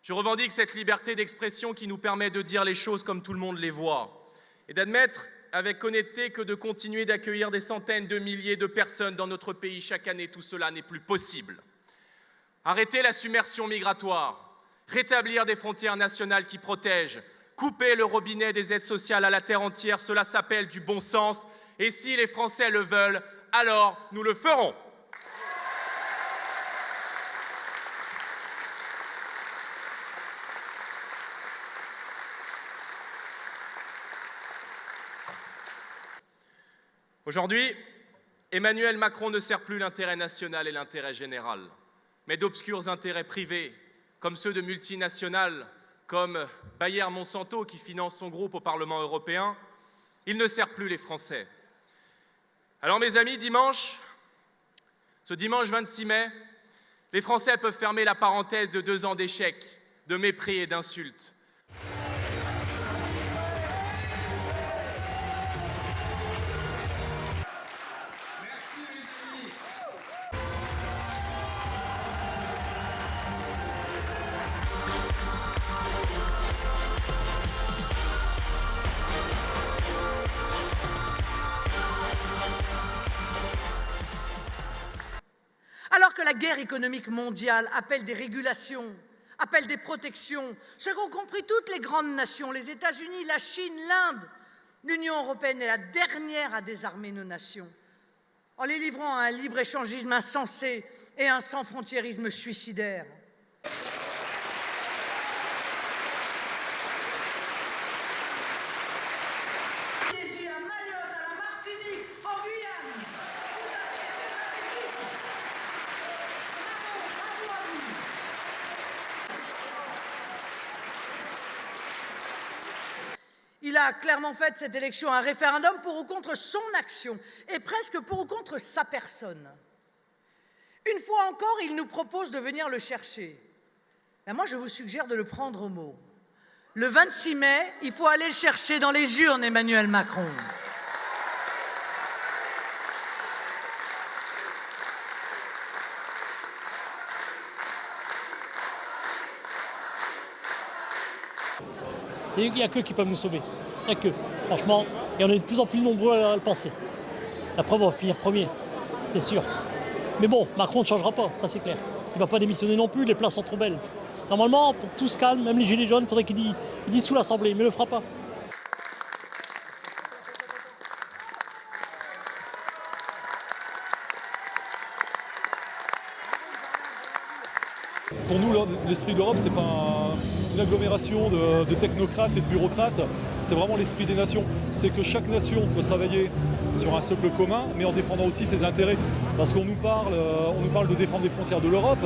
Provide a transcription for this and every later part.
Je revendique cette liberté d'expression qui nous permet de dire les choses comme tout le monde les voit et d'admettre avec honnêteté que de continuer d'accueillir des centaines de milliers de personnes dans notre pays chaque année, tout cela n'est plus possible. Arrêter la submersion migratoire, rétablir des frontières nationales qui protègent, couper le robinet des aides sociales à la terre entière, cela s'appelle du bon sens. Et si les Français le veulent, alors nous le ferons. Aujourd'hui, Emmanuel Macron ne sert plus l'intérêt national et l'intérêt général, mais d'obscurs intérêts privés, comme ceux de multinationales, comme Bayer-Monsanto qui finance son groupe au Parlement européen. Il ne sert plus les Français. Alors mes amis, ce dimanche 26 mai, les Français peuvent fermer la parenthèse de 2 ans d'échecs, de mépris et d'insultes. Alors que la guerre économique mondiale appelle des régulations, appelle des protections, ce qu'ont compris toutes les grandes nations, les États-Unis, la Chine, l'Inde, l'Union européenne est la dernière à désarmer nos nations, en les livrant à un libre-échangisme insensé et un sans-frontiérisme suicidaire. Il a clairement fait de cette élection un référendum pour ou contre son action et presque pour ou contre sa personne. Une fois encore, il nous propose de venir le chercher. Ben moi, je vous suggère de le prendre au mot. Le 26 mai, il faut aller le chercher dans les urnes, Emmanuel Macron. Il n'y a qu'eux qui peuvent nous sauver. Il n'y a qu'eux, franchement. Et on est de plus en plus nombreux à le penser. La preuve, on va finir premier, c'est sûr. Mais bon, Macron ne changera pas, ça c'est clair. Il ne va pas démissionner non plus, les places sont trop belles. Normalement, pour que tout se calme, même les gilets jaunes, il faudrait qu'il dissout l'Assemblée, mais il ne le fera pas. Pour nous, l'esprit de l'Europe, ce n'est pas une agglomération de technocrates et de bureaucrates, c'est vraiment l'esprit des nations. C'est que chaque nation peut travailler sur un socle commun, mais en défendant aussi ses intérêts. Parce qu'on nous parle de défendre les frontières de l'Europe,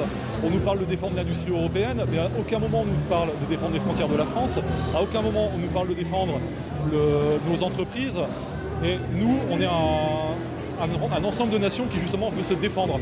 on nous parle de défendre l'industrie européenne, mais à aucun moment on nous parle de défendre les frontières de la France, à aucun moment on nous parle de défendre nos entreprises. Et nous, on est un ensemble de nations qui justement veut se défendre.